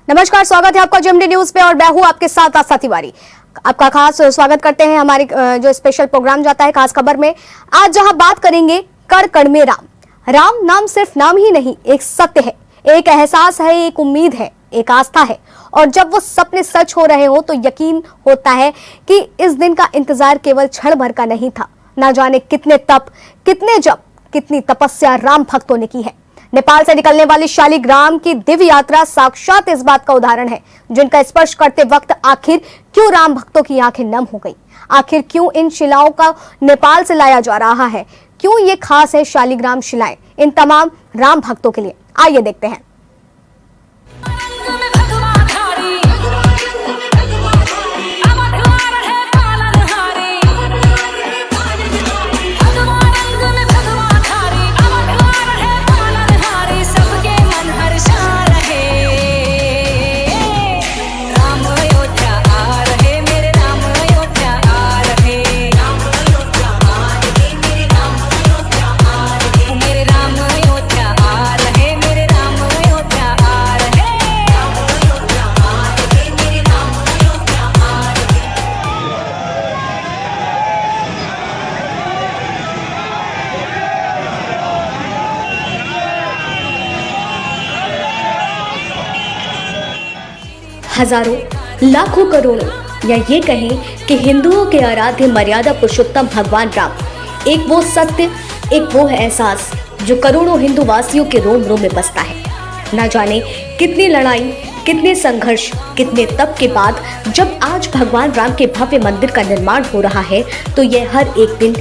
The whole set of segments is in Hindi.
नमस्कार, स्वागत है आपका जेएमडी न्यूज पे और मैं हूं आपके साथ आस्था तिवारी। आपका खास स्वागत करते हैं हमारे जो स्पेशल प्रोग्राम जाता है खास खबर में। आज जहां बात करेंगे कण कण में राम। राम नाम सिर्फ नाम ही नहीं, एक सत्य है, एक एहसास है, एक उम्मीद है, एक आस्था है। और जब वो सपने सच हो रहे हो तो यकीन होता है कि इस दिन का इंतजार केवल क्षण भर का नहीं था। ना जाने कितने तप, कितने जप, कितनी तपस्या राम भक्तों ने की है। नेपाल से निकलने वाली शालिग्राम की दिव्य यात्रा साक्षात इस बात का उदाहरण है, जिनका स्पर्श करते वक्त आखिर क्यों राम भक्तों की आंखें नम हो गई। आखिर क्यों इन शिलाओं का नेपाल से लाया जा रहा है, क्यों ये खास है शालिग्राम शिलाएं इन तमाम राम भक्तों के लिए। आइए देखते हैं। हजारों, लाखों, करोड़ों या ये कहें कि हिंदुओं के आराध्य मर्यादा पुरुषोत्तम भगवान राम, एक वो सत्य, एक वो एहसास जो करोड़ों हिंदू वासियों के रोम रोम में बसता है। ना जाने कितनी लड़ाई, कितने संघर्ष, कितने तप के बाद जब आज भगवान राम के भव्य मंदिर का निर्माण हो रहा है तो यह हर एक दिन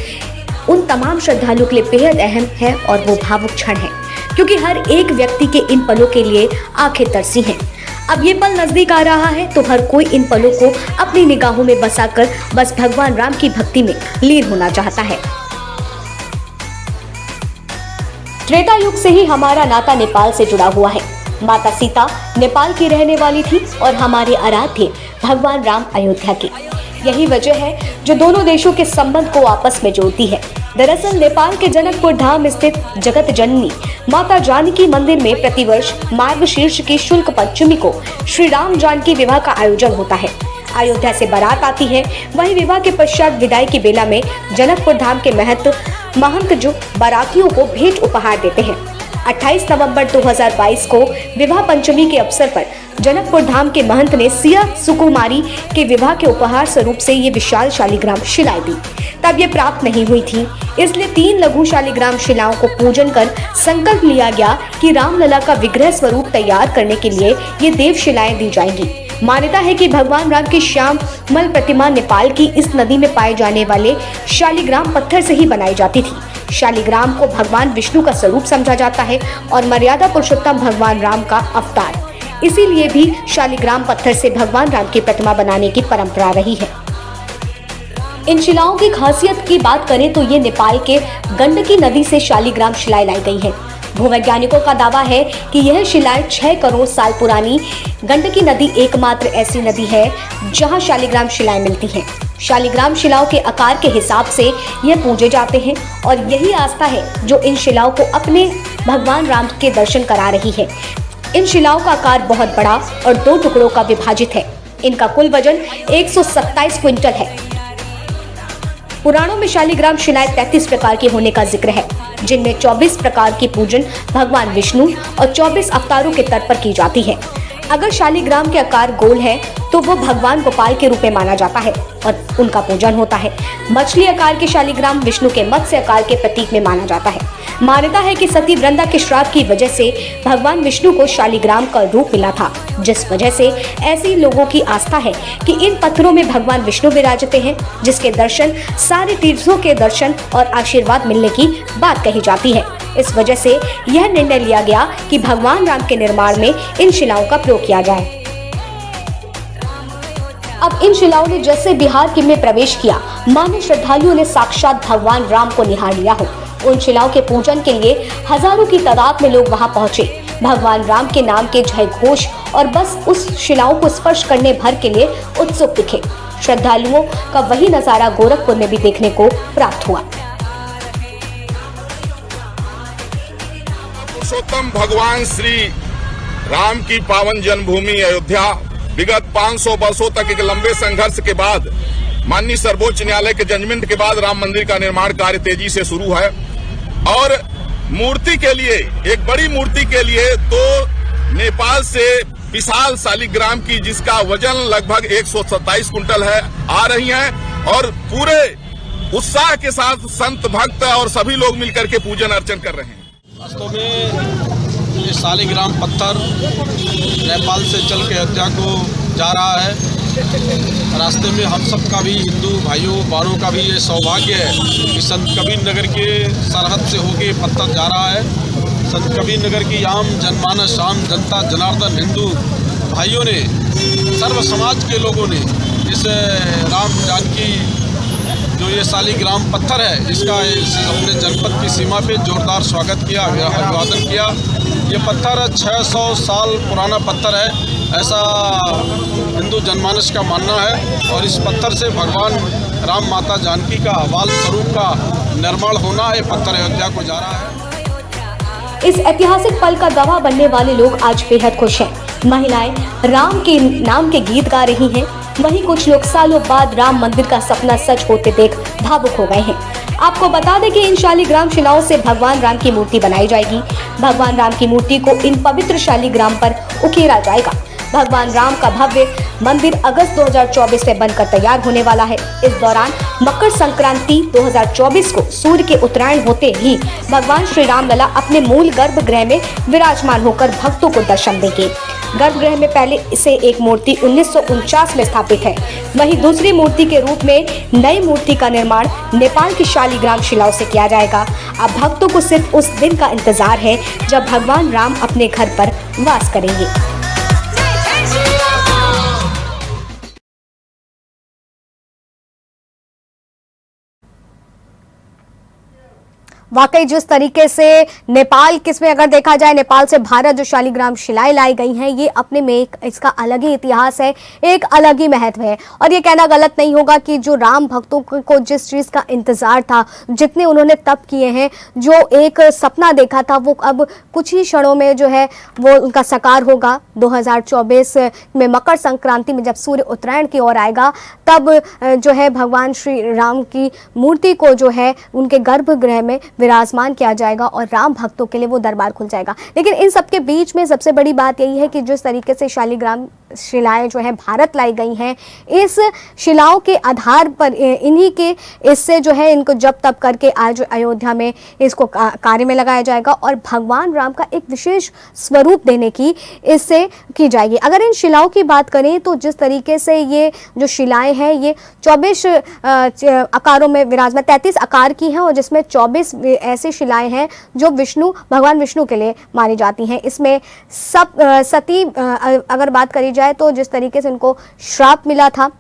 उन तमाम श्रद्धालुओं के लिए बेहद अहम है और वो भावुक क्षण है, क्योंकि हर एक व्यक्ति के इन पलों के लिए आंखें तरसी हैं। अब ये पल नजदीक आ रहा है तो हर कोई इन पलों को अपनी निगाहों में बसाकर बस भगवान राम की भक्ति में लीन होना चाहता है। त्रेता युग से ही हमारा नाता नेपाल से जुड़ा हुआ है। माता सीता नेपाल की रहने वाली थी और हमारे आराध्य भगवान राम अयोध्या के। यही वजह है जो दोनों देशों के संबंध को आपस में जोड़ती है। दरअसल नेपाल के जनकपुर धाम स्थित जगत जननी माता जानकी मंदिर में प्रतिवर्ष मार्गशीर्ष की शुक्ल पंचमी को श्री राम जानकी विवाह का आयोजन होता है। अयोध्या से बारात आती है, वही विवाह के पश्चात विदाई की बेला में जनकपुर धाम के महंत जो बारातियों को भेंट उपहार देते हैं। 28 नवंबर 2022 को विवाह पंचमी के अवसर पर जनकपुर धाम के महंत ने सिया सुकुमारी के विवाह के उपहार स्वरूप से ये विशाल शालिग्राम शिलाएं दी। तब ये प्राप्त नहीं हुई थी, इसलिए 3 लघु शालिग्राम शिलाओं को पूजन कर संकल्प लिया गया कि रामलला का विग्रह स्वरूप तैयार करने के लिए ये देव शिलाएं दी जाएंगी। मान्यता है कि भगवान राम की श्यामल प्रतिमा नेपाल की इस नदी में पाए जाने वाले शालिग्राम पत्थर से ही बनाई जाती थी। शालिग्राम को भगवान विष्णु का स्वरूप समझा जाता है और मर्यादा पुरुषोत्तम भगवान राम का अवतार, इसीलिए भी शालिग्राम पत्थर से भगवान राम की प्रतिमा बनाने की परंपरा रही है। इन शिलाओं की खासियत की बात करें तो ये नेपाल के गंडकी नदी से शालिग्राम शिलाएं लाई गई हैं। भूवैज्ञानिकों का दावा है कि यह शिलाएं 6 करोड़ साल पुरानी गंडकी नदी एकमात्र ऐसी नदी है जहां शालिग्राम शिलाएं मिलती हैं। शालिग्राम शिलाओं के आकार के हिसाब से यह पूजे जाते हैं और यही आस्था है जो इन शिलाओं को अपने भगवान राम के दर्शन करा रही है। इन शिलाओं का आकार बहुत बड़ा और 2 टुकड़ों का विभाजित है। इनका कुल वजन 127 क्विंटल है। पुराणों में शालिग्राम शिलाएं 33 प्रकार की होने का जिक्र है, जिनमें 24 प्रकार की पूजन भगवान विष्णु और 24 अवतारों के तर्ज पर की जाती है। अगर शालिग्राम के आकार गोल है तो वो भगवान गोपाल के रूप में माना जाता है और उनका पूजन होता है। मछली आकार के शालिग्राम विष्णु के मत्स्य आकार के प्रतीक में माना जाता है। मान्यता है कि सती वृंदा के श्राप की वजह से भगवान विष्णु को शालिग्राम का रूप मिला था, जिस वजह से ऐसी लोगों की आस्था है कि इन पत्थरों में भगवान विष्णु विराजते हैं, जिसके दर्शन सारे तीर्थों के दर्शन और आशीर्वाद मिलने की बात कही जाती है। इस वजह से यह निर्णय लिया गया कि भगवान राम के निर्माण में इन शिलाओं का प्रयोग किया जाए। अब इन शिलाओं ने जैसे बिहार की में प्रवेश किया, मानो श्रद्धालुओं ने साक्षात भगवान राम को निहार लिया हो। उन शिलाओं के पूजन के लिए हजारों की तादाद में लोग वहां पहुंचे। भगवान राम के नाम के जय घोष और बस उस शिलाओं को स्पर्श करने भर के लिए उत्सुक दिखे। श्रद्धालुओं का वही नजारा गोरखपुर में भी देखने को प्राप्त हुआ। पुरुषोत्तम भगवान श्री राम की पावन जन्मभूमि अयोध्या विगत 500 वर्षों तक एक लंबे संघर्ष के बाद माननीय सर्वोच्च न्यायालय के जजमेंट के बाद राम मंदिर का निर्माण कार्य तेजी से शुरू है और मूर्ति के लिए, एक बड़ी मूर्ति के लिए तो नेपाल से विशाल शालिग्राम की, जिसका वजन लगभग 127 कुंटल है, आ रही हैं और पूरे उत्साह के साथ संत भक्त और सभी लोग मिलकर के पूजन अर्चन कर रहे हैं। वास्तव में ये शालिग्राम पत्थर नेपाल से चल के अयोध्या को जा रहा है। रास्ते में हम सब का भी, हिंदू भाइयों बहनों का भी ये सौभाग्य है कि संत कबीर नगर के सरहद से होके पत्थर जा रहा है। संत कबीर नगर की आम जनमानस, आम जनता, जनार्दन हिंदू भाइयों ने, सर्व समाज के लोगों ने इस राम जानकी जो ये शालिग्राम पत्थर है, इसका अपने जनपद की सीमा पे जोरदार स्वागत किया, अभिवादन किया। ये पत्थर 600 साल पुराना पत्थर है, ऐसा हिंदू जनमानस का मानना है और इस पत्थर से भगवान राम माता जानकी का हवाल स्वरूप का निर्माण होना, ये पत्थर अयोध्या को जा रहा है। इस ऐतिहासिक पल का गवाह बनने वाले लोग आज बेहद खुश हैं। महिलाएं राम के नाम के गीत गा रही हैं, वहीं कुछ लोग सालों बाद राम मंदिर का सपना सच होते देख भावुक हो गए हैं। आपको बता दें कि इन शालिग्राम शिलाओं से भगवान राम की मूर्ति बनाई जाएगी। भगवान राम की मूर्ति को इन पवित्र शालिग्राम पर उकेरा जाएगा। भगवान राम का भव्य मंदिर अगस्त 2024 में बनकर तैयार होने वाला है। इस दौरान मकर संक्रांति 2024 को सूर्य के उत्तरायण होते ही भगवान श्री राम लला अपने मूल गर्भगृह में विराजमान होकर भक्तों को दर्शन देंगे। गर्भगृह में पहले से एक मूर्ति 1949 में स्थापित है, वहीं दूसरी मूर्ति के रूप में नई मूर्ति का निर्माण नेपाल की शालिग्राम शिलाओं से किया जाएगा। अब भक्तों को सिर्फ उस दिन का इंतजार है जब भगवान राम अपने घर पर वास करेंगे। वाकई जिस तरीके से नेपाल किसमें अगर देखा जाए, नेपाल से भारत जो शालिग्राम शिलाएं लाई गई हैं, ये अपने में एक इसका अलग ही इतिहास है, एक अलग ही महत्व है। और ये कहना गलत नहीं होगा कि जो राम भक्तों को जिस चीज़ का इंतज़ार था, जितने उन्होंने तप किए हैं, जो एक सपना देखा था, वो अब कुछ ही क्षणों में जो है वो उनका साकार होगा। 2024 में मकर संक्रांति में जब सूर्य उत्तरायण की ओर आएगा, तब जो है भगवान श्री राम की मूर्ति को जो है उनके गर्भगृह में विराजमान किया जाएगा और राम भक्तों के लिए वो दरबार खुल जाएगा। लेकिन इन सबके बीच में सबसे बड़ी बात यही है कि जिस तरीके से शालिग्राम शिलाएं जो है भारत लाई गई हैं, इस शिलाओं के आधार पर इन्हीं के इससे जो है इनको जब तब करके आज अयोध्या में इसको कार्य में लगाया जाएगा और भगवान राम का एक विशेष स्वरूप देने की इससे की जाएगी। अगर इन शिलाओं की बात करें तो जिस तरीके से ये जो शिलाएं हैं, ये 24 आकारों में विराजमान 33 आकार की हैं और जिसमें 24 ऐसी शिलाएं हैं जो भगवान विष्णु के लिए मानी जाती हैं। इसमें सब सती अगर बात करी जाए तो जिस तरीके से उनको श्राप मिला था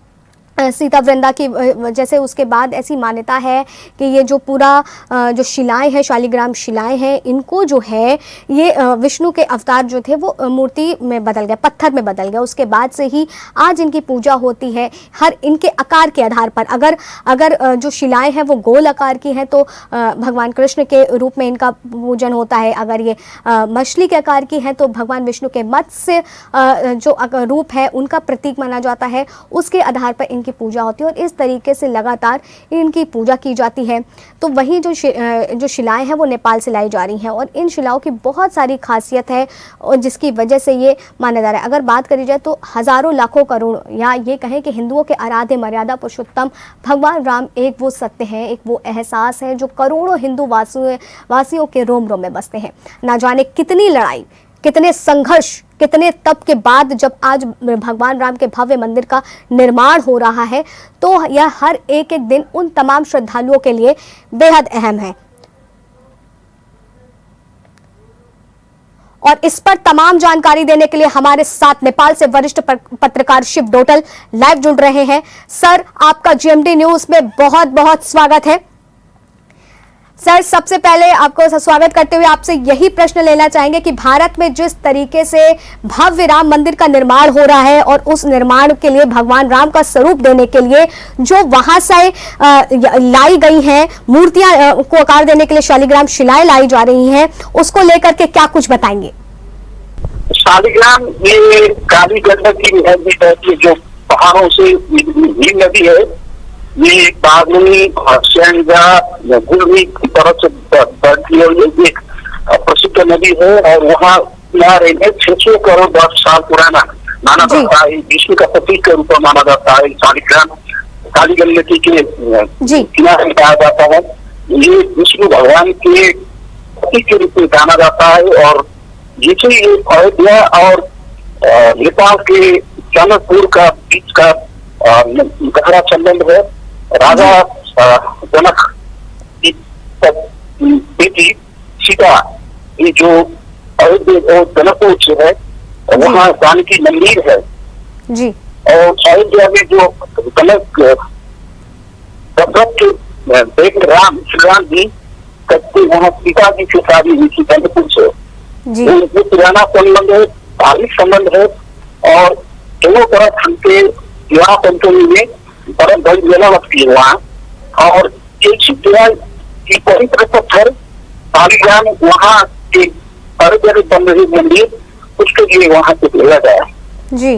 सीता वृंदा की, जैसे उसके बाद ऐसी मान्यता है कि ये जो पूरा जो शिलाएं हैं, शालिग्राम शिलाएं हैं, इनको जो है ये विष्णु के अवतार जो थे वो मूर्ति में बदल गए, पत्थर में बदल गए। उसके बाद से ही आज इनकी पूजा होती है हर इनके आकार के आधार पर। अगर जो शिलाएं हैं वो गोल आकार की हैं तो भगवान कृष्ण के रूप में इनका पूजन होता है। अगर ये मछली के आकार की हैं तो भगवान विष्णु के मत्स्य जो रूप है उनका प्रतीक माना जाता है, उसके आधार पर इनकी पूजा होती है और इस तरीके से लगातार इनकी पूजा की जाती है। तो वहीं जो शिलाएं हैं वो नेपाल से लाई जा रही हैं और इन शिलाओं की बहुत सारी खासियत है और जिसकी वजह से ये माना जा रहा है। अगर बात करी जाए तो हज़ारों लाखों करोड़ या ये कहें कि हिंदुओं के आराध्य मर्यादा पुरुषोत्तम भगवान राम एक वो सत्य है, एक वो एहसास है जो करोड़ों हिंदू वासियों के रोम रोम में बसते हैं। ना जाने कितनी लड़ाई, कितने संघर्ष, कितने तप के बाद जब आज भगवान राम के भव्य मंदिर का निर्माण हो रहा है तो यह हर एक दिन उन तमाम श्रद्धालुओं के लिए बेहद अहम है। और इस पर तमाम जानकारी देने के लिए हमारे साथ नेपाल से वरिष्ठ पत्रकार शिव डोटल लाइव जुड़ रहे हैं। सर, आपका जीएमडी न्यूज में बहुत बहुत स्वागत है। सर, सबसे पहले आपको स्वागत करते हुए आपसे यही प्रश्न लेना चाहेंगे कि भारत में जिस तरीके से भव्य राम मंदिर का निर्माण हो रहा है और उस निर्माण के लिए भगवान राम का स्वरूप देने के लिए जो वहां से लाई गई हैं मूर्तियां को आकार देने के लिए शालिग्राम शिलाएं लाई जा रही हैं, उसको लेकर के क्या कुछ बताएंगे? शालिग्राम ये काली गंडक की नदी है कि जो पहाड़ों से नील नदी है, ये बागमनी गुलमी की तरफ से बढ़ती है। ये एक प्रसिद्ध नदी है और वहाँ किनारे में 600 करोड़ वर्ष साल पुराना माना जाता है। विष्णु का प्रतीक के रूप में माना जाता है। शालिग्राम काली गंडकी के किनारे में पाया जाता है। ये विष्णु भगवान के प्रतीक के रूप में जाना जाता है और जिसे ये अयोध्या और नेपाल के जनकपुर का बीच का गहरा संबंध है। राजा जनक की बेटी सीता ये जो अयोध्या जनकपुर से है वहाँ जानकी मंदिर है जी। और अयोध्या में जो जनक दशरथ के बेटे राम श्री राम जी करते वहाँ सीता जी की शादी हुई थी जनकपुर से। ये पुराना संबंध है, धार्मिक संबंध है और दोनों तरफ हमके विवाह पंचमी में परम बड़ी मेला लगती है वहाँ। और एक शिवराज की पवित्र पत्थर शालिग्राम वहाँ के अयोध्या बन रही मंदिर उसके लिए वहाँ से भेजा गया जी।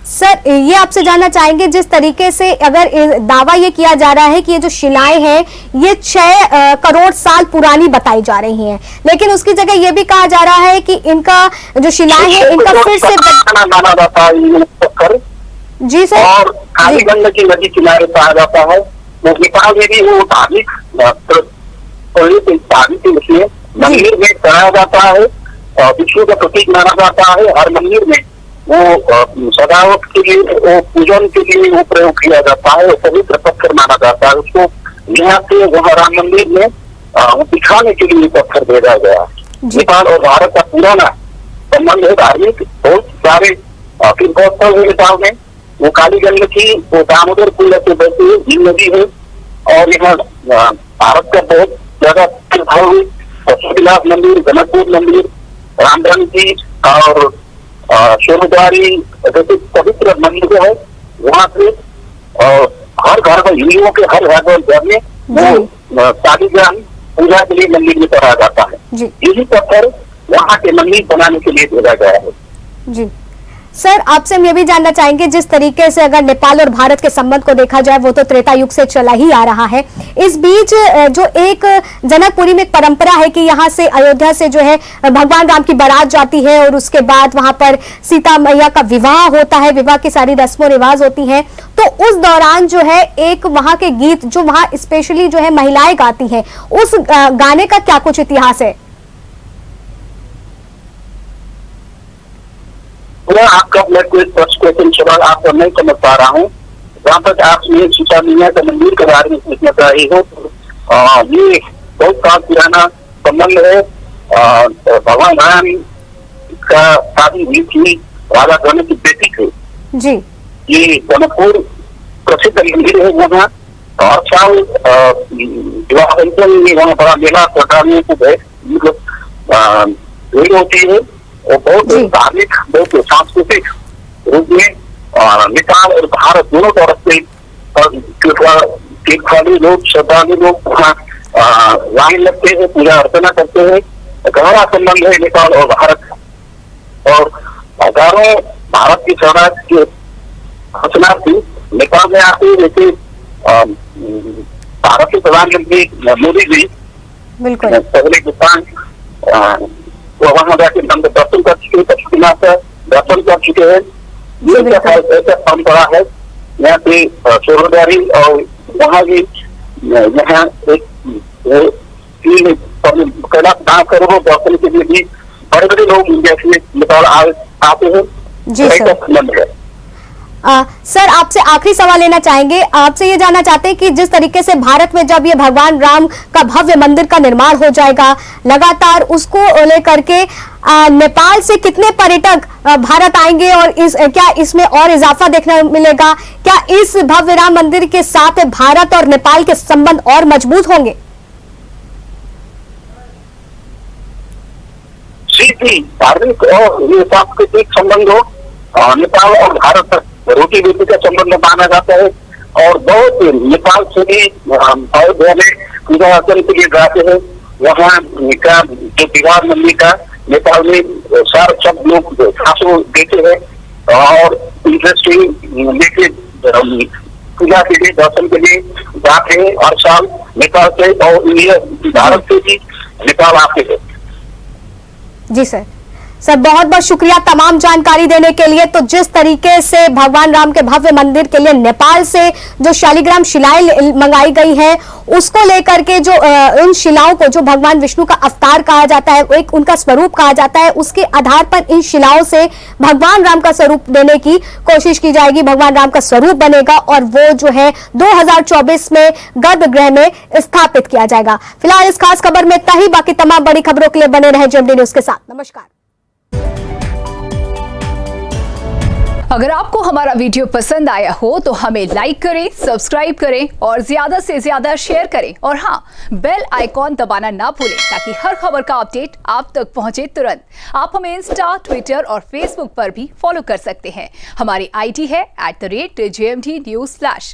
सर, ये आपसे जानना चाहेंगे जिस तरीके से अगर दावा ये किया जा रहा है कि ये जो शिलाएं हैं ये 6 करोड़ साल पुरानी बताई जा रही हैं, लेकिन उसकी जगह ये भी कहा जा रहा है कि इनका जो शिलाएं हैं इनका फिर से माना जाता है पत्थर जी सर। और काली गंडकी नदी किनारे पाया जाता है। वो नेपाल में भी वो धार्मिक मंदिर में कराया जाता है। विष्णु का प्रतीक माना जाता है। हर मंदिर में वो सजावट के लिए वो पूजन के लिए वो प्रयोग किया जाता है। पवित्र पत्थर माना जाता है। उसको यहाँ से वहाँ राम मंदिर में दिखाने के लिए पत्थर भेजा गया। नेपाल और भारत का पुराना संबंध है, धार्मिक बहुत सारे फिर बहुत स्थल है नेपाल में। वो काली गंडकी वो दामोदर कुंड से बहती है, झील नदी है और यहाँ भारत का बहुत ज्यादा पशुविलास मंदिर, जनकपुर मंदिर, रामधन जी और सोनद्वारी जैसे पवित्र मंदिर है वहाँ पे। और हर घर में हिंदुओं के हर घर में वो शालिग्राम पूजा के लिए मंदिर में कराया जाता है। यही पत्थर वहाँ के मंदिर बनाने के लिए भेजा गया है जी। सर, आपसे हम ये भी जानना चाहेंगे जिस तरीके से अगर नेपाल और भारत के संबंध को देखा जाए वो तो त्रेता युग से चला ही आ रहा है। इस बीच जो एक जनकपुरी में एक परंपरा है कि यहाँ से अयोध्या से जो है भगवान राम की बारात जाती है और उसके बाद वहां पर सीता मैया का विवाह होता है, विवाह की सारी रस्मों रिवाज होती हैं। तो उस दौरान जो है एक वहां के गीत जो वहां स्पेशली जो है महिलाएं गाती हैं, उस गाने का क्या कुछ इतिहास है? आपका मैं कोई क्वेश्चन सवाल आपको नहीं समझ पा रहा हूँ। जहाँ तक आप ये सीता मैया के मंदिर के बारे में पूछना चाह रही हो, ये बहुत साल पुराना संबंध है। भगवान राम का शादी हुई थी राजा जनक की बेटी से जी। ये जनकपुर प्रसिद्ध मंदिर है। वहाँ हर साल विवाह पंचमी में वहाँ बड़ा मेला सरकार को भीड़ होती है और बहुत धार्मिक बहुत सांस्कृतिक रूप में नेपाल और भारत दोनों तरफ से तीर्थालु लोग श्रद्धालु लोग वहाँ लाइन लगते हैं, पूजा अर्चना करते हैं। गहरा संबंध है नेपाल और भारत का। और हजारों भारत की स्वराज के हर्षणार्थी नेपाल में आते हैं। जैसे भारत के प्रधानमंत्री मोदी जी पहले भूटान वहां जाके दर्शन कर चुके हैं, पशुपतिनाथ का दर्शन कर चुके हैं। ये ऐसा परंपरा है यहाँ पे सोनद्वारी और वहाँ भी यहाँ एक कैलाश नाथ करोड़ों दर्शन के लिए भी बड़े बड़े लोग इंडिया से नेपाल आते हैं। संबंध है। सर, आपसे आखिरी सवाल लेना चाहेंगे। आपसे ये जानना चाहते हैं कि जिस तरीके से भारत में जब ये भगवान राम का भव्य मंदिर का निर्माण हो जाएगा लगातार, उसको लेकर के नेपाल से कितने पर्यटक भारत आएंगे और क्या इसमें और इजाफा देखने मिलेगा? क्या इस भव्य राम मंदिर के साथ भारत और नेपाल के संबंध और मजबूत होंगे? राजनीति, धार्मिक और ये सांस्कृतिक संबंध हो, नेपाल और भारत रोटी बेटी का संबंध माना जाता है। और बहुत नेपाल से भी अयोध्या में पूजा अर्चन के लिए जाते हैं। वहाँ का जो विवाह मंदिर का नेपाल में सारे सब लोग खासो देते हैं और इंटरेस्टिंग लेके पूजा के लिए, दर्शन के लिए जाते हैं हर साल नेपाल से, और इंडिया भारत से भी नेपाल आते हैं। जी सर, बहुत बहुत शुक्रिया तमाम जानकारी देने के लिए। तो जिस तरीके से भगवान राम के भव्य मंदिर के लिए नेपाल से जो शालिग्राम शिलाएं मंगाई गई है, उसको लेकर के जो उन शिलाओं को जो भगवान विष्णु का अवतार कहा जाता है, एक उनका स्वरूप कहा जाता है, उसके आधार पर इन शिलाओं से भगवान राम का स्वरूप देने की कोशिश की जाएगी। भगवान राम का स्वरूप बनेगा और वो जो है 2024 में गर्भगृह में स्थापित किया जाएगा। फिलहाल इस खास खबर में इतना ही। बाकी तमाम बड़ी खबरों के लिए बने रहे जेएमडी न्यूज के साथ। नमस्कार। अगर आपको हमारा वीडियो पसंद आया हो तो हमें लाइक करें, सब्सक्राइब करें और ज्यादा से ज्यादा शेयर करें। और हाँ, बेल आइकॉन दबाना ना भूलें ताकि हर खबर का अपडेट आप तक पहुंचे तुरंत। आप हमें इंस्टा, ट्विटर और फेसबुक पर भी फॉलो कर सकते हैं। हमारी आईडी है @JMD News Flash।